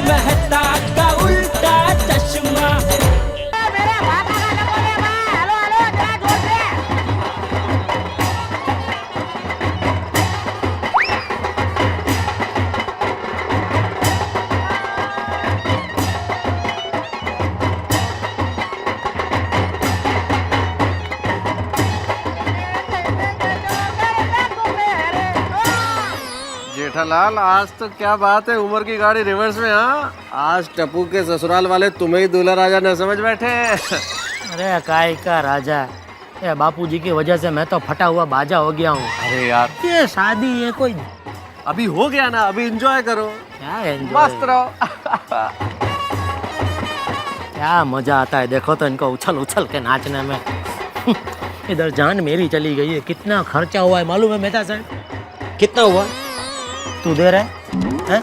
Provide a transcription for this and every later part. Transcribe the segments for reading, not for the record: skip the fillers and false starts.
मेहता का उल्टा चश्मा। मेरे पापा का नंबर है भाई। हेलो हेलो जरा जोर से। जेठालाल, आज तो क्या बात है, उमर की गाड़ी रिवर्स में। हाँ, आज टप्पू के ससुराल वाले तुम्हें ही दूल्हा राजा न समझ बैठे। अरे काय का राजा, ये बापूजी की वजह से मैं तो फटा हुआ बाजा हो गया हूँ। अरे यार, ये शादी है कोई अभी हो गया ना, अभी एंजॉय करो, क्या enjoy? मस्त रहो। क्या मजा आता है, देखो तो इनको उछल उछल के नाचने में। इधर जान मेरी चली गई है। कितना खर्चा हुआ है मालूम है मेहता साहब? कितना हुआ? तू दे रहा है?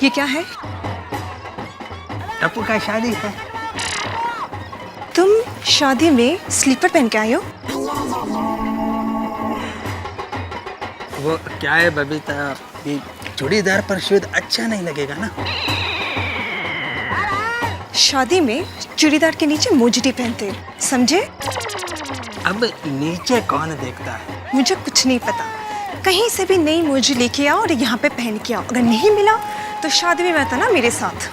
ये क्या है? टप्पू का शादी है। तुम शादी में स्लीपर पहन के आए हो? वो क्या है बबीता, ये चूड़ीदार पर शायद अच्छा नहीं लगेगा ना। शादी में चूड़ीदार के नीचे मोजड़ी पहनते, समझे? अब नीचे कौन देखता है? मुझे कुछ नहीं पता। कहीं से भी नई मोजी लेके आओ और यहाँ पे पहन के आओ। अगर नहीं मिला तो शादी में मत आना मेरे साथ।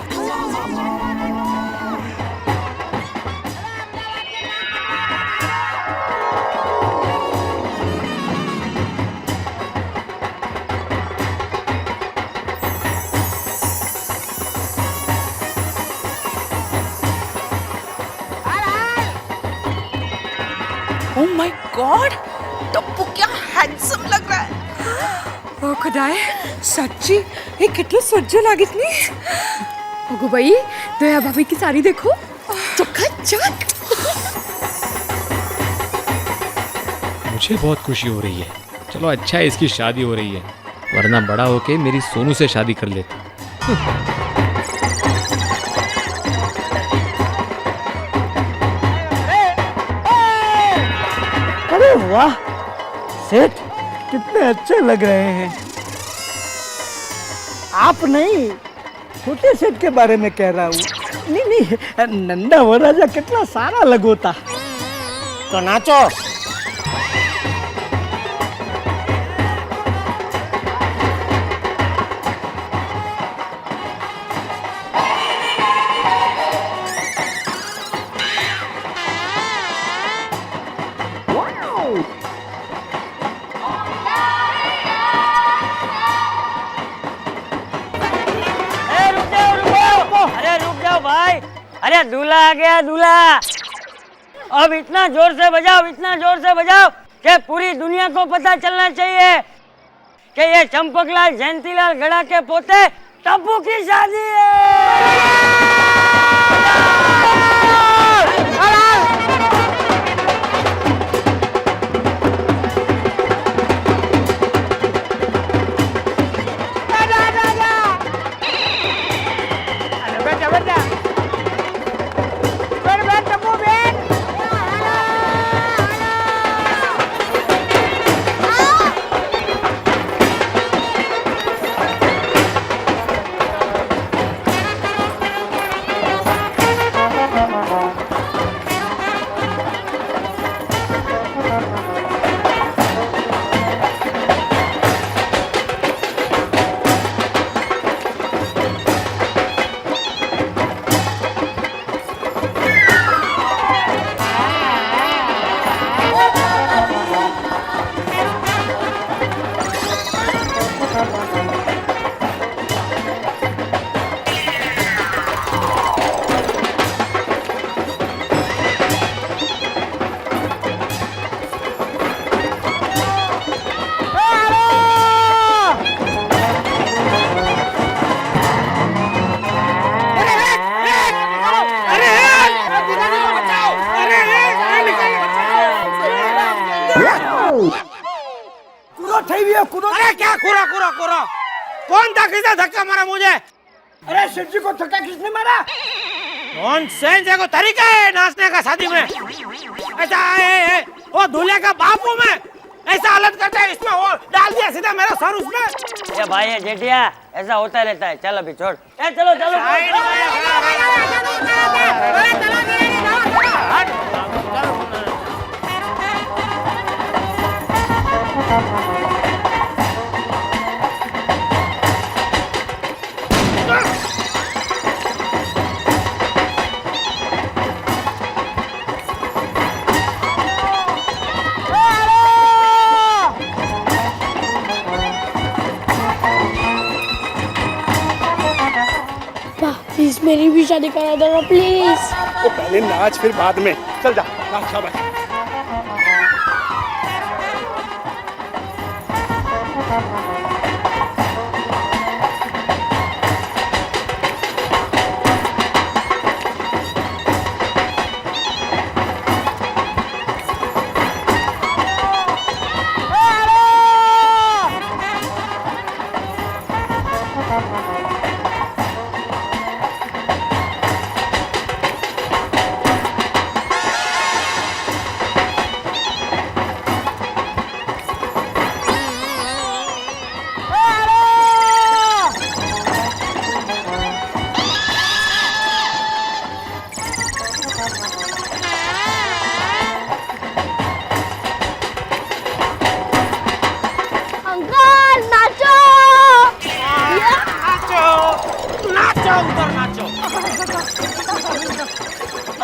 ओह माय गॉड, टप्पू क्या हैंडसम लग रहा है। ओ खुदाए, सच्ची ये कितनी सज्जो लागितनी। ओगो भाई, दया भाभी की साड़ी देखो, चकाचक। मुझे बहुत खुशी हो रही है। चलो अच्छा है इसकी शादी हो रही है, वरना बड़ा होके मेरी सोनू से शादी कर लेता। अरे वाह सेठ, कितने अच्छे लग रहे हैं। आप नहीं, छोटे सेठ के बारे में कह रहा हूँ। नहीं, नंदा वो राजा कितना सारा लगोता। तो नाचो। भाई, अरे दूल्हा आ गया, दूल्हा। अब इतना जोर से बजाओ, इतना जोर से बजाओ कि पूरी दुनिया को पता चलना चाहिए कि ये चंपकलाल जयंतीलाल गड़ा के पोते टप्पू की शादी है। अरे क्या खुरा खुरा खुरा, कौन था, किसे धक्का मारा मुझे? अरे शिव जी को धक्का किसने मारा? नॉनसेंस है, कोई तरीका है नाचने का शादी में? ऐसा है वो दूल्हे का बाप हूं मैं, ऐसा हालत करता है इसमें, वो डाल दिया सीधा मेरा सर उसमें। ये भाई है जेठिया, ऐसा होता रहता है। चल अभी छोड़, ए चलो चलो। प्लीज मेरी भी शादी करा दो ना प्लीज। तो पहले नाच फिर बाद में, चल जा नाच। शाबाश।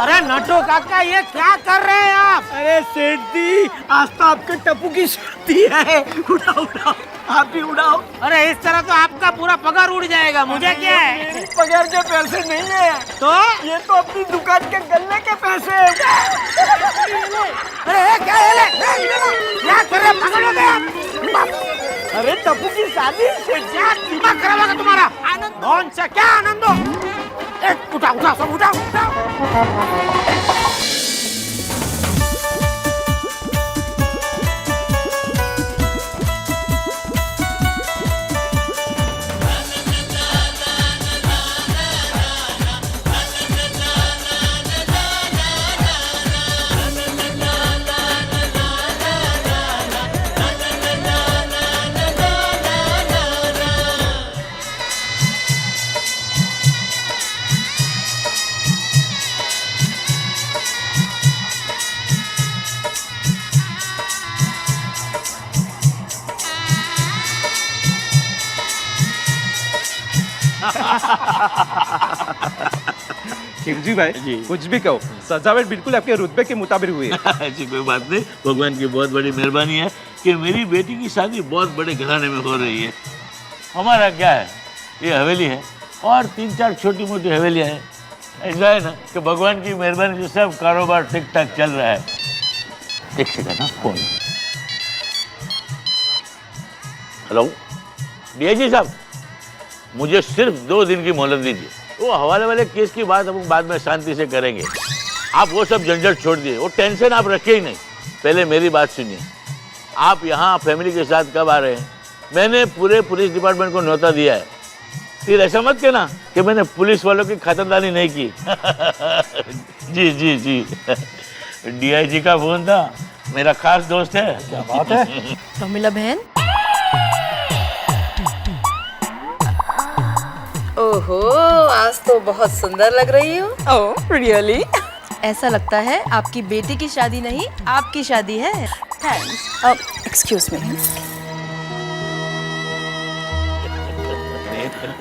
अरे नटू काका, ये क्या कर रहे हैं आप? अरे सेठ जी, आज तो आपके टप्पू की शादी है। उड़ाओ उड़ाओ, आप भी उड़ाओ। अरे इस तरह तो आपका पूरा पगार उड़ जाएगा, मुझे क्या है? पगार के पैसे नहीं है तो ये तो अपनी दुकान के गल्ले के पैसे हैं। अरे क्या क्या कर रहे, पकड़ोगे आप? अरे टप्पू की शादी, क्या दिमाग खराब होगा तुम्हारा? आनंद कौन सा, क्या आनंद हो? उठाओ उठाओ सब उठाओ उठाओ। खिलजी भाई जी, कुछ भी कहो, सजावट बिल्कुल आपके रुतबे के मुताबिक हुई है। ऐसी कोई बात नहीं, भगवान की बहुत बड़ी मेहरबानी है कि मेरी बेटी की शादी बहुत बड़े घराने में हो रही है। हमारा क्या है, ये हवेली है और 3-4 छोटी मोटी हवेलियाँ हैं। ऐसा है ना कि भगवान की मेहरबानी से सब कारोबार ठीक ठाक चल रहा है। एक सेकंड ना, फोन। हेलो डीआईजी साहब, मुझे सिर्फ 2 दिन की मोहलत दीजिए। वो हवाले वाले केस की बात हम बाद में शांति से करेंगे। आप वो सब झंझट छोड़ दिए, वो टेंशन आप रखिए ही नहीं। पहले मेरी बात सुनिए, आप यहाँ फैमिली के साथ कब आ रहे हैं? मैंने पूरे पुलिस डिपार्टमेंट को न्योता दिया है। फिर ऐसा मत कहना कि मैंने पुलिस वालों की खातिरदारी नहीं की। जी जी जी, डीआईजी का फोन था, मेरा खास दोस्त है। क्या बात है? प्रमिला बहन, ओहो, आज तो बहुत सुंदर लग रही हो। Oh really? ऐसा लगता है आपकी बेटी की शादी नहीं, आपकी शादी है। थैंक्स। Excuse me.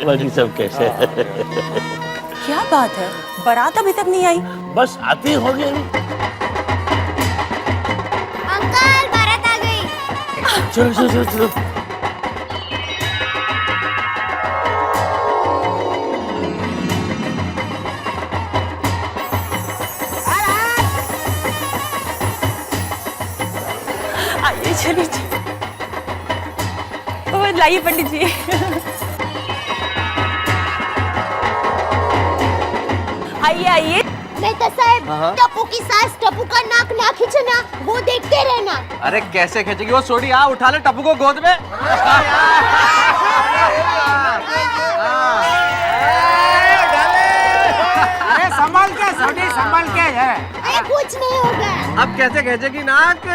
बाकी सब कैसे? क्या बात है, बारात अभी तक नहीं आई? बस आती होगी। अंकल बारात आ गई। चलो चलो चलो चलो। आइए चलिए। ओह लाइए पंडित जी। आइए आइए। मेहता साहब, टप्पू की सास टप्पू का नाक ना खींचना, वो देखते रहना। अरे कैसे खींचेगी वो? सोडी आ, उठा ले टप्पू को गोद में। अरे संभाल कुछ नहीं होगा। अब कैसे खींचेगी नाक?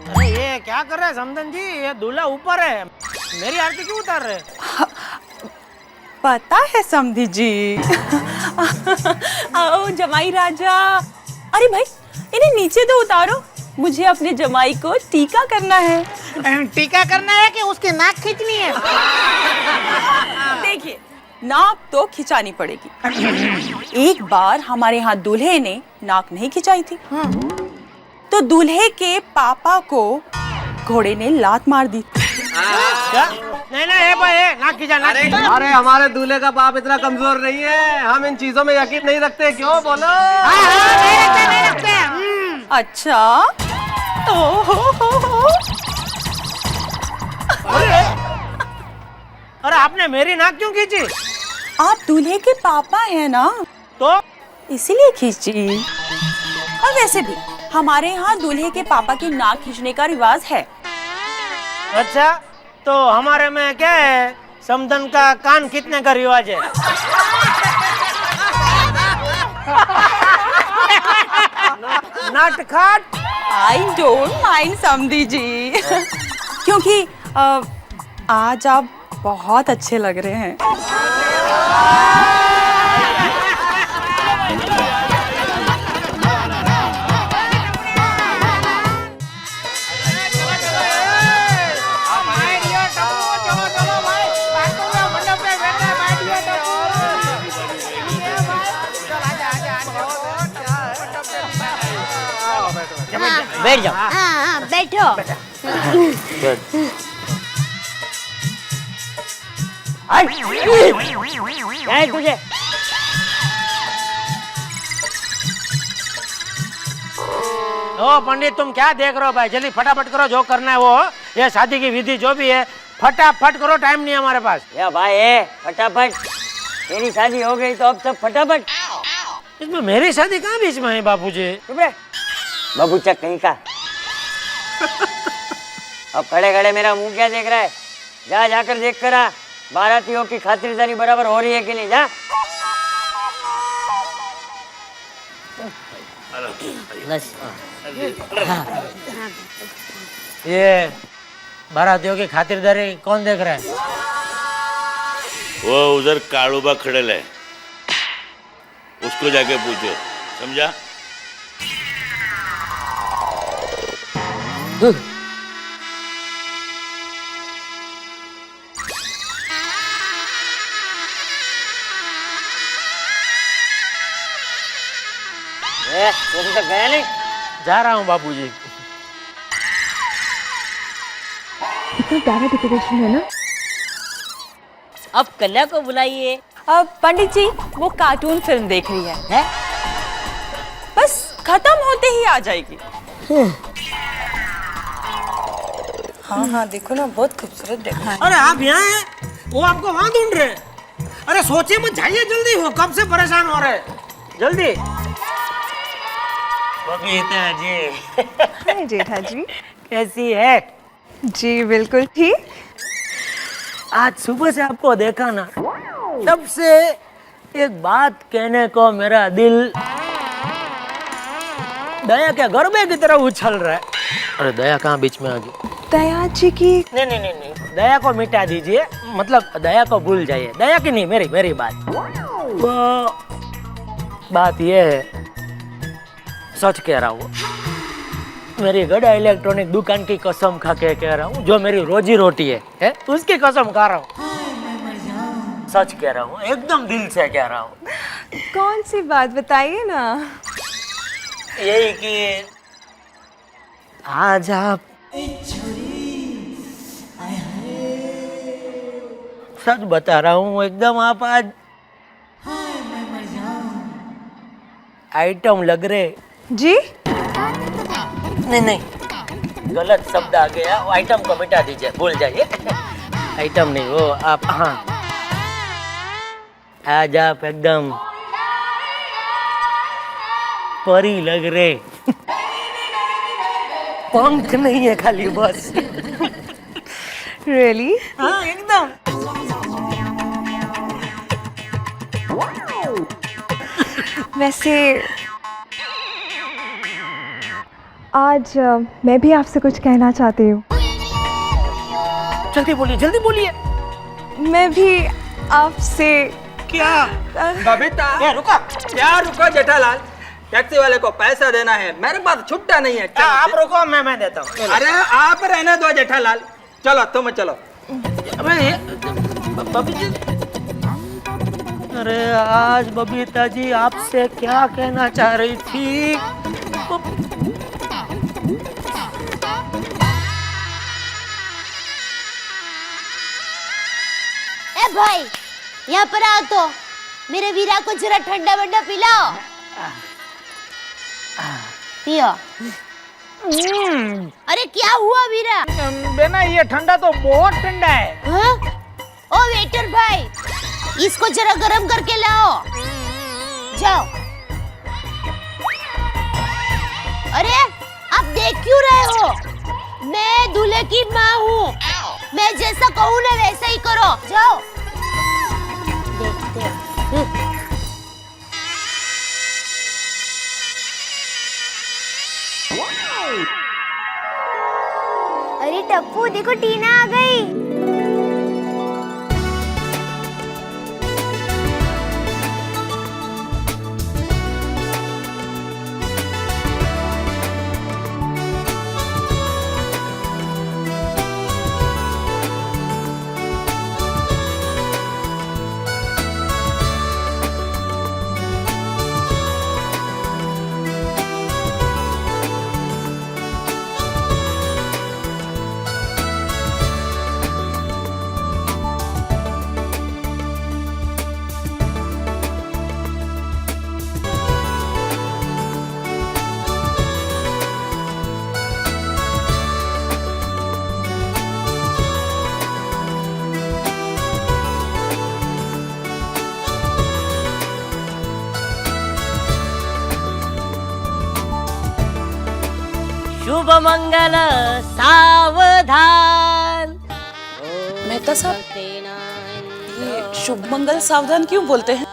अरे ये क्या कर रहे हैं समधन जी? ये दूल्हा ऊपर है, मेरी आरती क्यों उतार रहे हैं? पता है समधी जी। आओ जमाई राजा। अरे भाई इन्हें नीचे तो उतारो, मुझे अपने जमाई को टीका करना है। टीका करना है कि उसकी नाक खींचनी है? देखिए नाक तो खिंचानी पड़ेगी। एक बार हमारे यहाँ दूल्हे ने नाक नहीं खिंचाई थी, तो दूल्हे के पापा को घोड़े ने लात मार दी। क्या? नहीं नहीं भाई, नाक खींचा, नाक खींचा। अरे हमारे दूल्हे का बाप इतना कमजोर नहीं है, हम इन चीजों में यकीन नहीं रखते। क्यों बोलो? नहीं रखते। अच्छा ओहो। अरे आपने मेरी नाक क्यों खींची? आप दूल्हे के पापा हैं ना, तो इसीलिए खींची। और वैसे भी हमारे यहाँ दूल्हे के पापा की नाक खींचने का रिवाज है। अच्छा, तो हमारे में क्या है? समधन का कान खींचने का रिवाज है। नटखट। आई डोंट माइंड समधी जी। क्योंकि आज आप बहुत अच्छे लग रहे हैं। बैठ जाओ। हाँ बैठो। क्या है तुझे? ओ पंडित, तुम क्या देख रहे हो भाई? जल्दी फटाफट करो, जो करना है वो। ये शादी की विधि जो भी है फटाफट करो, टाइम नहीं है हमारे पास। या भाई है फटाफट, तेरी शादी हो गई तो अब सब फटाफट। इसमें मेरी शादी कहाँ बीच में है बापूजी? चुप रहे बाबू चक कहीं का। अब खड़े खड़े मेरा मुंह क्या देख रहा है? जा जाकर देख कर आ, बारातियों की खातिरदारी बराबर हो रही है कि नहीं। जा। बस। ये बारातियों की खातिरदारी कौन देख रहा है? वो उधर काड़ूबा खड़ेल है, उसको जाके पूछो, समझा? तुम तो गया नहीं? जा रहा हूँ बापूजी। इतना प्यारा डेकोरेशन है ना। अब कन्या को बुलाइए। अब पंडित जी वो कार्टून फिल्म देख रही है? बस खत्म होते ही आ जाएगी। हाँ हाँ देखो ना, बहुत खूबसूरत देखा है। अरे आप यहाँ हैं, वो आपको वहाँ ढूंढ रहे हैं। अरे सोचिए मत, जाइए जल्दी, हो कब से परेशान हो रहे हैं। जल्दी। बबीता जी। हाय जेठा जी। कैसी है? जी बिल्कुल ठीक। आज सुबह से आपको देखा ना, तब से एक बात कहने को मेरा दिल दया के गरबे की तरह उछल रहा है। अरे दया कहाँ बीच में आ गई? दया जी की? नहीं नहीं नहीं नहीं, दया को मिटा दीजिए, मतलब दया को भूल जाइए। दया की नहीं, मेरी बात। वो बात ये है, सच कह रहा हूँ, मेरी गड़ा इलेक्ट्रॉनिक दुकान की कसम खा के कह रहा हूँ, जो मेरी रोजी रोटी है उसकी कसम खा रहा हूँ। सच कह रहा हूँ, एकदम दिल से कह रहा हूँ। कौन सी बात बताइए ना। यही कि आज आप सच बता रहा हूँ, एकदम आप आज आइटम लग रहे। जी? नहीं नहीं, गलत शब्द आ गया, वो आइटम को मिटा दीजिए, भूल जाइए। आइटम नहीं वो आप, हाँ आज आप एकदम परी लग रहे। पंख नहीं है खाली बस। रियली? हाँ एकदम। वैसे आज मैं भी आपसे कुछ कहना चाहती हूँ। जल्दी बोलिए, जल्दी बोलिए। मैं भी आपसे क्या? बबीता, क्या रुका? क्या रुको जेठालाल, टैक्सी वाले को पैसा देना है, मेरे पास छुट्टा नहीं है। आप रुको, मैं देता हूँ। अरे आप रहने दो जेठालाल, चलो तुम चलो। अरे आज बबीता जी आपसे क्या कहना चाह रही थी? ए भाई, यहाँ पर आओ तो मेरे वीरा को जरा ठंडा वंडा पिलाओ। पियो। अरे क्या हुआ वीरा? बेना ये ठंडा तो बहुत ठंडा है। हाँ? ओ वेटर भाई, इसको जरा गरम करके लाओ। जाओ। अरे आप देख क्यों रहे हो? मैं दूल्हे की माँ हूँ, मैं जैसा कहूँ ना वैसा ही करो। जाओ। देखते हैं। अरे टप्पू देखो, टीना आ गई। शुभ मंगल सावधान। मेहता साहब, ये शुभ मंगल सावधान क्यों बोलते हैं?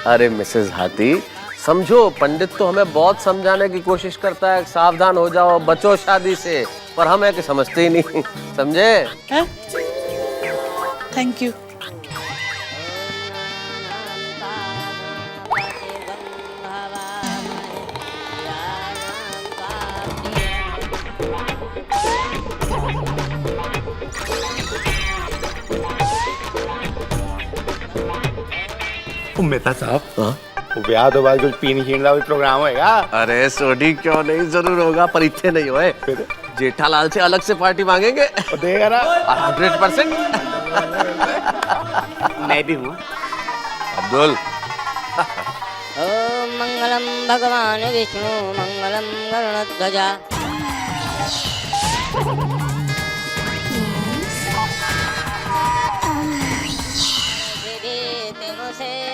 अरे मिसेस हाथी, समझो पंडित तो हमें बहुत समझाने की कोशिश करता है, सावधान हो जाओ, बचो शादी से, पर हम है कि समझते ही नहीं। समझे? Thank you. मेहता साहब, वो ब्याह तो बाद कुछ पीनी खींचना भी प्रोग्राम होएगा। अरे सोडी क्यों नहीं, जरूर होगा, पर इतने नहीं होए। जेठालाल से अलग से पार्टी मांगेंगे। देगा ना 100%। मैं भी हूँ। अब्दुल। ओम मंगलम भगवान विष्णु मंगलम गरुड़ध्वजा।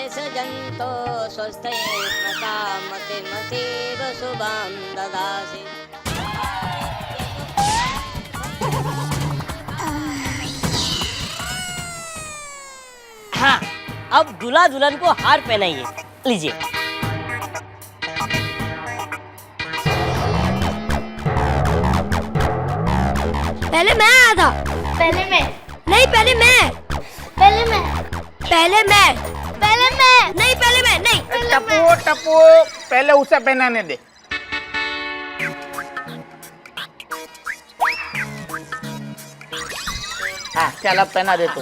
सजंतो स्वस्थे मते मतीव शुभम ददासि। हाँ, अब दूल्हा दुल्हन को हार पहनाइए, लीजिए। पहले मैं आया था। पहले मैं नहीं, पहले मैं। पहले मैं। पहले मैं। पहले मैं नहीं, पहले मैं नहीं। टप्पू टप्पू, पहले उसे पहनाने दे। हाँ चल, अब पहना दे तू।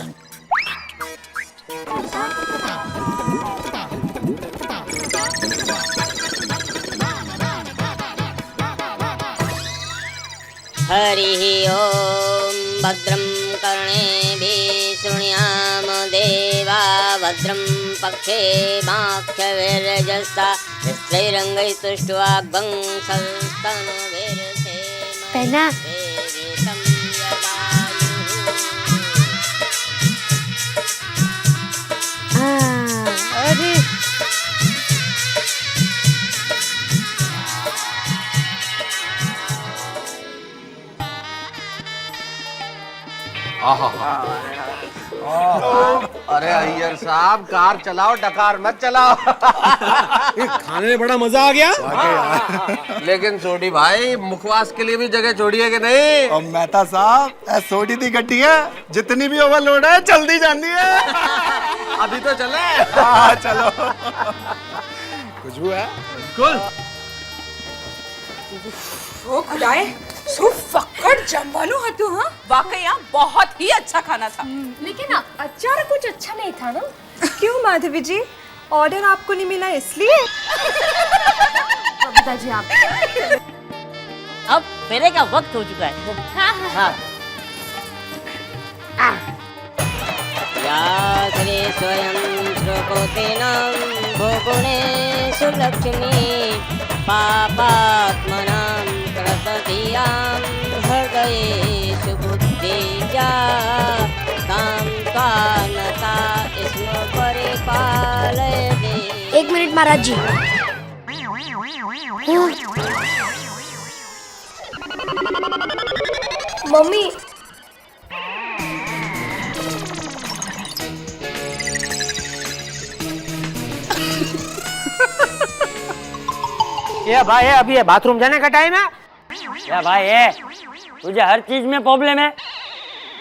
हरि ओम भद्रं कर्णेभिः शृणुयाम देवा भद्रं पक्षे माक्षभिर्यजस्ता स्थिरैरङ्गैस्तुष्ट्वा सस्तनुभिर्सेमहि। पहना। अरे अरे अय्यर साहब, कार चलाओ, डकार मत चलाओ। खाने में बड़ा मजा आ गया। लेकिन सोडी भाई, मुखवास के लिए भी जगह छोड़िए कि नहीं? और मेहता साहब, सोडी दी गड्डी है, जितनी भी ओवरलोड है जल्दी जानी है। अभी तो चले। हाँ चलो। खुशबू है? कुल ओ खुदाए, सो फक्कड़ जमवानु हतु। हाँ वाकई यहाँ बहुत ही अच्छा खाना था। लेकिन अचार कुछ अच्छा नहीं था ना? क्यों माधवी जी, ऑर्डर आपको नहीं मिला इसलिए? बबीता जी आप अब फेरे का वक्त हो चुका है। हाँ। या श्री स्वयं श्रोकोतेनां भोगुणेषु लक्ष्मी पापात्मनां कृतधियां हृदयेषु बुद्धिजा तां कानता स्म परिपालयते। 1 मिनट महाराज जी। मम्मी, ये भाई है, अभी ये बाथरूम जाने का टाइम है। या भाई है, तुझे हर चीज में प्रॉब्लम है।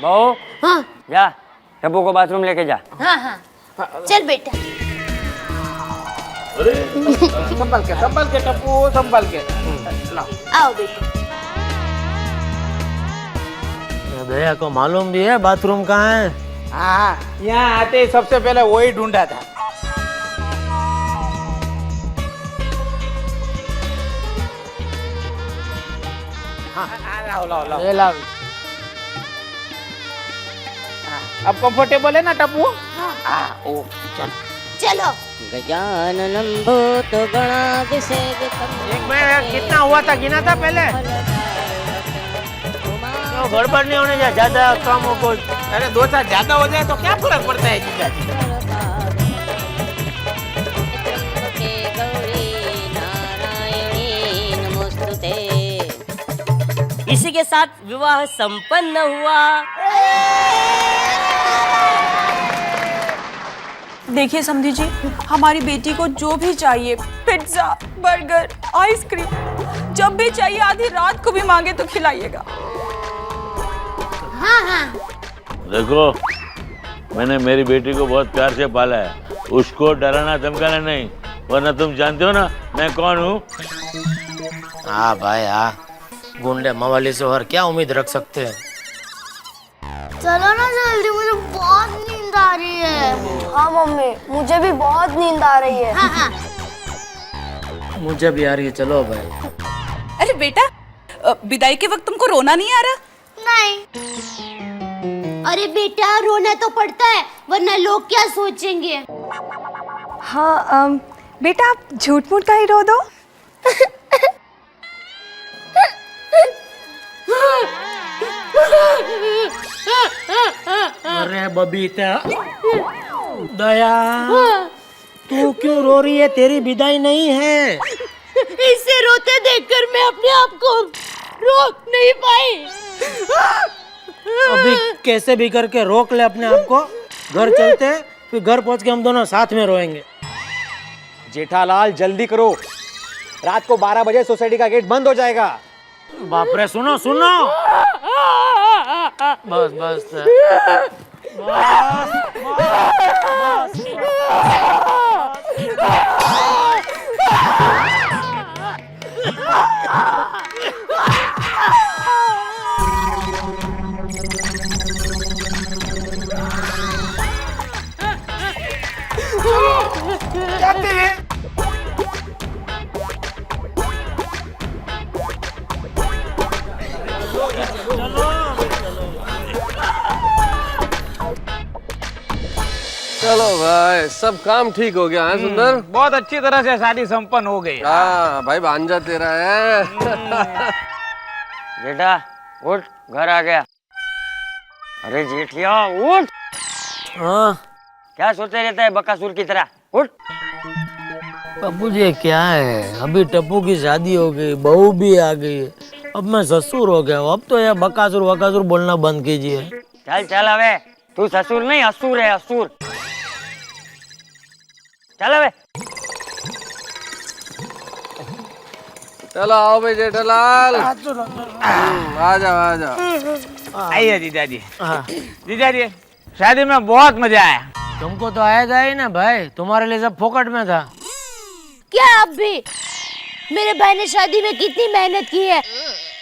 बहू हाँ जा, टप्पू को बाथरूम लेके जा। हाँ हाँ, चल बेटा। संभल के टप्पू, संभल के। आओ बेटा। दया को मालूम भी है बाथरूम कहाँ है? हाँ, यहाँ आते ही सबसे पहले वही ढूंढा था। लाओ लाओ। अब कंफर्टेबल है ना टप्पू? ओ चल चलो। गजाननं भूतगणाधिसेवितं। एक मिनट, कितना हुआ था गिना था पहले? तो गड़बड़ नहीं होने जाए, ज्यादा कम हो कुछ। अरे 2-4 ज्यादा हो जाए तो क्या फर्क पड़ता है जीजा जी? इसी के साथ विवाह संपन्न हुआ। देखिए समधी जी, हमारी बेटी को जो भी चाहिए, पिज्जा, बर्गर, आइसक्रीम, जब भी चाहिए आधी रात को भी मांगे तो खिलाइएगा। हाँ हाँ। देखो, मैंने मेरी बेटी को बहुत प्यार से पाला है, उसको डराना धमकाना नहीं, वरना तुम जानते हो ना मैं कौन हूँ। हाँ भाई हाँ, गुंडे मवाली से और क्या उम्मीद रख सकते हैं? चलो ना जल्दी, मुझे बहुत नींद आ रही है। हाँ मम्मी, मुझे भी बहुत नींद आ रही है। हाँ हाँ। मुझे भी आ रही है, चलो भाई। अरे बेटा, विदाई के वक्त तुमको रोना नहीं आ रहा? नहीं। अरे बेटा, रोना तो पड़ता है, वरना लोग क्या सोचेंगे। हाँ बेटा, आप झूठ मूठ का ही रो दो। अरे बबीता, दया, तू क्यों रो रही है? तेरी विदाई नहीं है। इसे रोते देखकर मैं अपने आप को रोक नहीं पाई। अभी कैसे भी करके रोक ले अपने आप को। घर चलते, फिर घर पहुंच के हम दोनों साथ में रोएंगे। जेठालाल जल्दी करो, रात को 12 बजे सोसाइटी का गेट बंद हो जाएगा। बाप रे, सुनो सुनो। बस बस चलो भाई, सब काम ठीक हो गया है सुंदर। बहुत अच्छी तरह से शादी संपन्न हो गई। हाँ भाई, भांजा तेरा है। जेठा उठ, घर आ गया। अरे जेठिया उठ। हाँ क्या सोते रहता है बकासुर की तरह? उठ। बाबू जी क्या है, अभी टप्पू की शादी हो गई, बहू भी आ गई है, अब मैं ससुर हो गया हूँ। अब तो ये बकासुर वकासुर बोलना बंद कीजिए। चल चल अबे, तू ससुर नहीं असुर है, असुर। चल अबे। चलो आओ भाई जेठालाल, आ जाओ आ जाओ। आइए जीजा जी। जीजा जी शादी में बहुत मजा आया। तुमको तो आएगा ही ना भाई, तुम्हारे लिए सब फोकट में था। क्या अब भी? मेरे भाई ने शादी में कितनी मेहनत की है,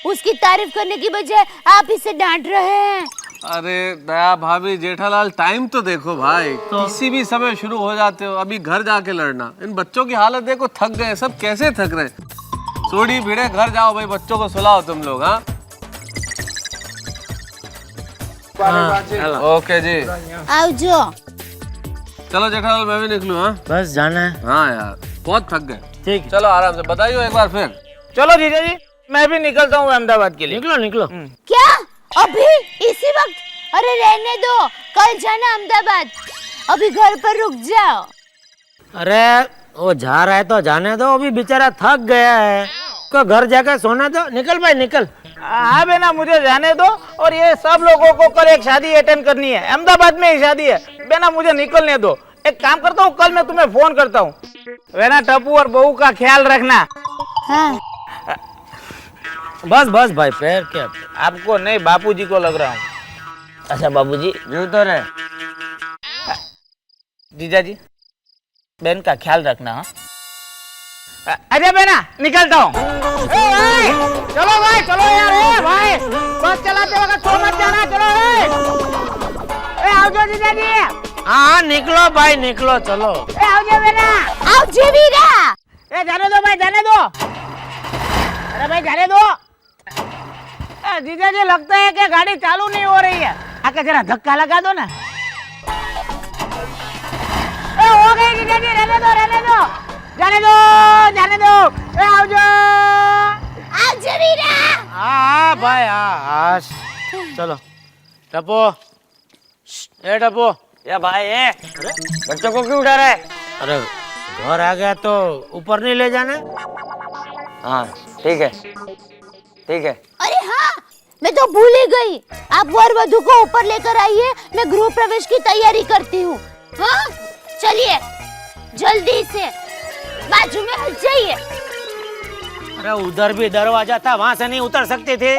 उसकी तारीफ करने की बजाय आप इसे डांट रहे हैं। अरे दया भाभी जेठालाल टाइम तो देखो भाई, किसी भी समय शुरू हो जाते हो, अभी घर जाके लड़ना। इन बच्चों की हालत देखो, थक गए सब, कैसे थक रहे। सोड़ी भिड़े घर जाओ भाई, बच्चों को सुलाओ तुम लोग। हाँ ओके जी, आओ जो। चलो जेठालाल मैं भी निकलूँ। हाँ बस जाना है। हाँ यार बहुत थक गए। ठीक, चलो आराम से बताइए एक बार फिर। चलो जीजा जी, मैं भी निकलता हूँ अहमदाबाद के लिए। निकलो निकलो। क्या अभी इसी वक्त? अरे रहने दो, कल जाना अहमदाबाद, अभी घर पर रुक जाओ। अरे वो जा रहा है तो जाने दो, अभी बेचारा थक गया है, को घर जाकर सोने दो। निकल भाई निकल। हाँ बेना मुझे जाने दो, और ये सब लोगों को कल एक शादी अटेंड करनी है, अहमदाबाद में ही शादी है। बेना मुझे निकलने दो, एक काम करता हूँ, कल मैं तुम्हें फोन करता हूँ। बेना टप्पू और बहू का ख्याल रखना। हाँ। बस बस भाई, पैर क्या आपको नहीं, बापूजी को लग रहा हूँ। अच्छा बाबूजी जो तो रहे। जीजा जी बहन का ख्याल रखना। हाँ अरे बेना निकलता हूँ। चलो भाई चलो यार। ए भाई बस चलाते वक्त सो मत जाना। चलो आओ जो जीजा जी। हाँ निकलो भाई निकलो, चलो। आओ जो बेना। आओ जे वीरा। जाने दो भाई जाने दो। अरे भाई जाने दो। जीजा जी लगता है कि गाड़ी चालू नहीं हो रही है, आके जरा धक्का लगा दो ना। हो गई जीजा जी, रहने दो रहने दो, जाने दो जाने दो। आओ जो। आओ जे वीरा। हाँ भाई हाँ। चलो टप्पू, ए टप्पू। या भाई ए, बच्चों को क्यों उठा रहा है? अरे घर आ गया तो ऊपर नहीं ले जाना। हाँ ठीक है ठीक है। अरे हाँ, मैं तो भूल ही गई, आप वर वधु को ऊपर लेकर आइए, मैं गृह प्रवेश की तैयारी करती हूँ। हाँ चलिए जल्दी से, बाजू में हट जाइए। अरे उधर भी दरवाजा था, वहां से नहीं उतर सकते थे।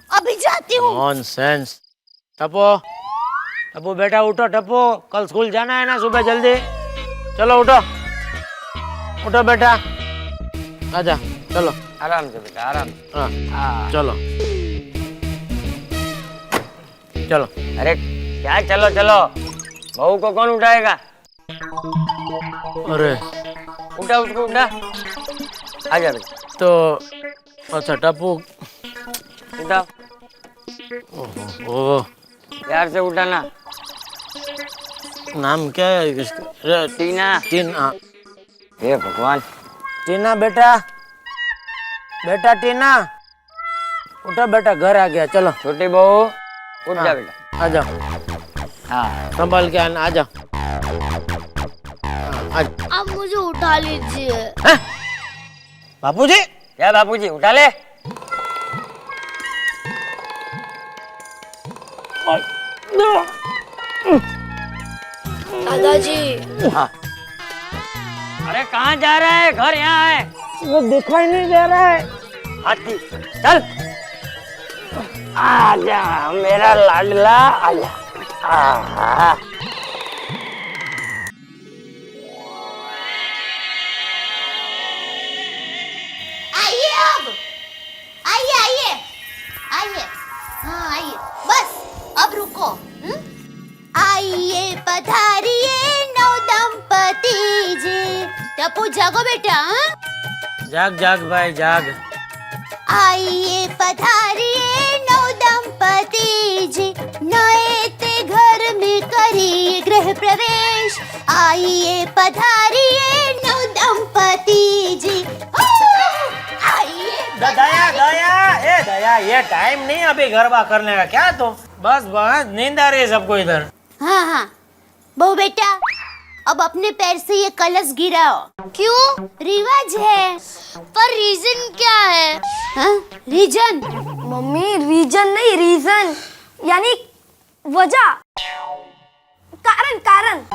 अभी जाती हूँ। नॉनसेंस। टप्पू टप्पू बेटा उठो। टप्पू कल स्कूल जाना है ना सुबह जल्दी। चलो उठो उठो बेटा, आजा चलो। आराम से बेटा आराम से। हाँ चलो चलो। अरे क्या चलो चलो, बहू को कौन उठाएगा? अरे उठा उसको, उठा। आजा बेटा। तो अच्छा टप्पू उठा, ओ प्यार से उठाना। नाम क्या है इसका? टीना। टीना। हे भगवान। टीना बेटा, बेटा टीना उठो बेटा, घर आ गया। चलो छोटी बहू उठ जा बेटा। आ जाओ। हाँ संभाल के आना, आ जाओ। अब मुझे उठा लीजिए। बापूजी। क्या बापूजी, उठा ले। दादाजी। हाँ। अरे कहाँ जा रहा है? घर यहाँ है। वो दिखाई नहीं दे रहा है। हाथी चल। आजा मेरा लाडला, आजा। आइए अब, आइए आइए आइए। हाँ आइए, बस अब रुको। आइए पधारिए नौ दंपति जी। टप्पू जागो बेटा। जाग जाग भाई जाग। आइए पधारिए नौ दंपति जी, नए ते घर में करिए गृह प्रवेश। आइए पधारिए नौ दंपति जी। आइए दया दया, ए दया। दया ये टाइम नहीं अभी गरबा करने का, क्या तो बस बस नींद आ रही है सबको इधर। हाँ हाँ बहू बेटा, अब अपने पैर से ये कलश गिराओ। क्यों? रिवाज है। पर रीजन क्या है? हाँ? रीजन? मम्मी रीजन नहीं, रीजन यानी वजह, कारण कारण।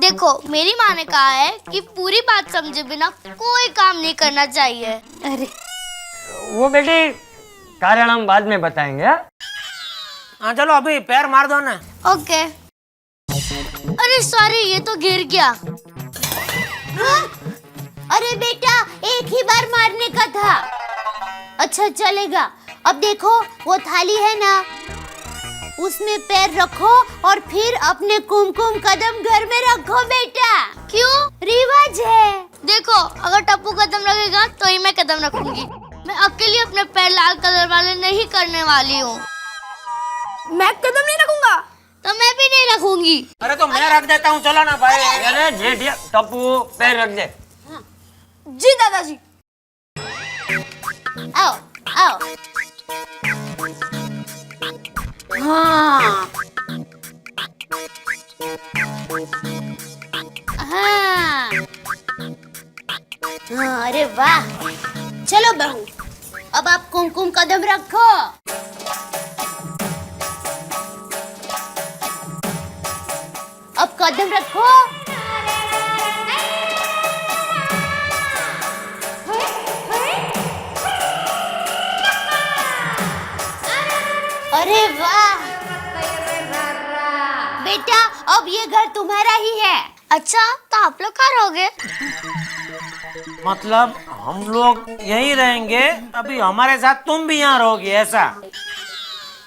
देखो मेरी माँ ने कहा है कि पूरी बात समझे बिना कोई काम नहीं करना चाहिए। अरे वो बेटी कारण हम बाद में बताएंगे। हाँ? हाँ चलो अभी पैर मार दो ना। ओके। अरे सॉरी, ये तो गिर गया। हाँ? अरे बेटा एक ही बार मारने का था। अच्छा चलेगा। अब देखो वो थाली है ना, उसमें पैर रखो और फिर अपने कुमकुम कदम घर में रखो बेटा। क्यों? रिवाज है। देखो अगर टप्पू कदम रखेगा तो ही मैं कदम रखूंगी। मैं अकेले अपने पैर लाल कलर वाले नहीं करने वाली हूँ। मैं कदम नहीं रखूंगा तो मैं भी नहीं रखूंगी। अरे तो मैं रख देता हूँ, चलो ना भाई। अरे जेठिया टप्पू पैर रख दे। जी दादाजी। आओ आओ। हाँ हाँ हाँ। अरे वाह, चलो बहू अब आप कुमकुम कदम रखो। अब कदम रखो। अरे वाह बेटा, अब ये घर तुम्हारा ही है। अच्छा तो आप लोग कहाँ रहोगे? मतलब हम लोग यहीं रहेंगे, अभी हमारे साथ तुम भी यहाँ रहोगी ऐसा?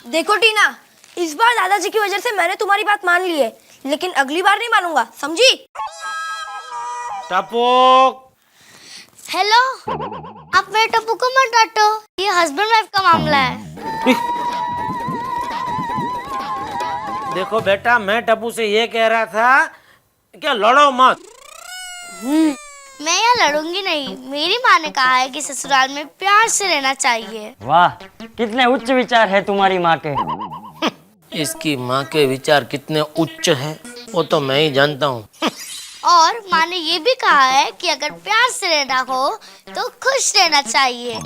देखो टीना, इस बार दादाजी की वजह से मैंने तुम्हारी बात मान ली है, लेकिन अगली बार नहीं मानूंगा, समझी? टप्पू। हेलो, आप मेरे टप्पू को मत डांटो, ये हस्बैंड वाइफ का मामला है। देखो बेटा, मैं टप्पू से ये कह रहा था क्या लड़ो मत। मैं यहाँ लड़ूंगी नहीं। मेरी माँ ने कहा है कि ससुराल में प्यार से रहना चाहिए। वाह, कितने उच्च विचार है तुम्हारी माँ के। इसकी माँ के विचार कितने उच्च हैं वो तो मैं ही जानता हूँ। और माँ ने ये भी कहा है कि अगर प्यार से रहना हो तो खुश रहना चाहिए।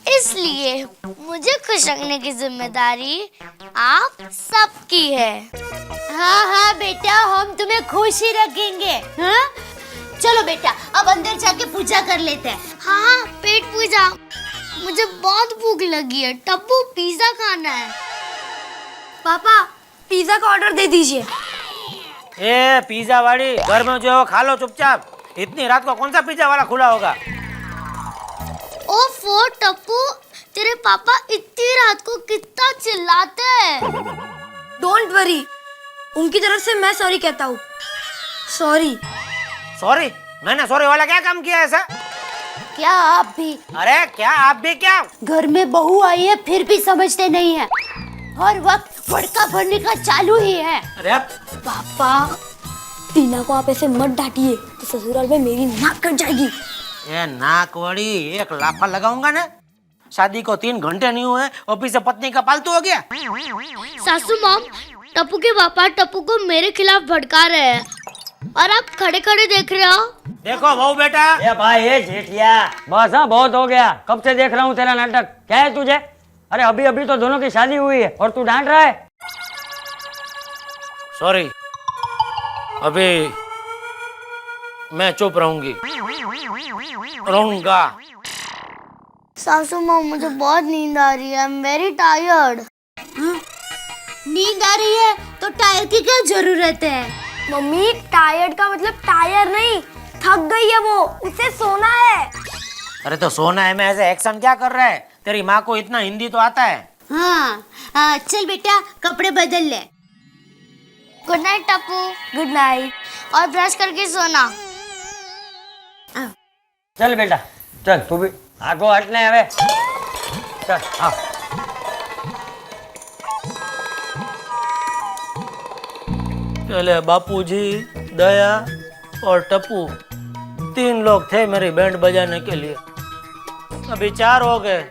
इसलिए मुझे खुश रखने की जिम्मेदारी आप सबकी है। हाँ हाँ बेटा, हम तुम्हें खुश ही रखेंगे। हाँ? चलो बेटा अब अंदर जाके पूजा कर लेते हैं। हाँ पेट पूजा, मुझे बहुत भूख लगी है। टप्पू पिज्जा खाना है। पापा पिज्जा का ऑर्डर दे दीजिए। ए पिज्जा वाली, घर में जो है वो खा लो चुपचाप। इतनी रात को कौन सा पिज्जा वाला खुला होगा? ओफो टप्पू, तेरे पापा इतनी रात को कितना चिल्लाते हैं। डोंट वरी, उनकी तरफ से मैं सॉरी कहता हूँ। सॉरी। सॉरी? मैंने सॉरी वाला क्या काम किया ऐसा? क्या आप भी? अरे क्या आप भी क्या? घर में बहू आई है फिर भी समझते नहीं है। हर वक्त भड़का भरने का चालू ही है। अरे पापा, टीना को आप ऐसे मत डांटिए, तो ससुराल में मेरी नाक कट जाएगी। ये नाक वड़ी, एक लाफा लगाऊंगा ना। शादी को 3 घंटे नहीं हुए, ऑफिस से पत्नी का पालतू हो गया। सासू मॉम, टप्पू के पापा टप्पू को मेरे खिलाफ भड़का रहे हैं और आप खड़े खड़े देख रहे हो। देखो बहू बेटा। ये भाई ये जेठिया, बस हाँ बहुत हो गया। कब से देख रहा हूँ तेरा नाटक। क्या है तुझे? अरे अभी अभी तो दोनों की शादी हुई है और तू डांट रहा है। सॉरी, अभी मैं चुप रहूंगी, रहूंगा। सासू माँ, मुझे बहुत नींद आ रही है। I am very tired. नींद आ रही है तो टायर की क्या जरूरत है? मम्मी टायर्ड का मतलब टायर नहीं, थक गई है वो, उसे सोना है। अरे तो सोना है, मैं ऐसे एक्शन क्या कर रहा है? तेरी माँ को इतना हिंदी तो आता है। हाँ, चल बेटा कपड़े बदल ले। Good night Tappu. Good night. और ब्रश करके सोना। चल बेटा चल, तू भी आगो हटने हवे। चल हाँ। पहले बापूजी, दया और टप्पू 3 लोग थे मेरी बैंड बजाने के लिए, अभी 4 हो गए।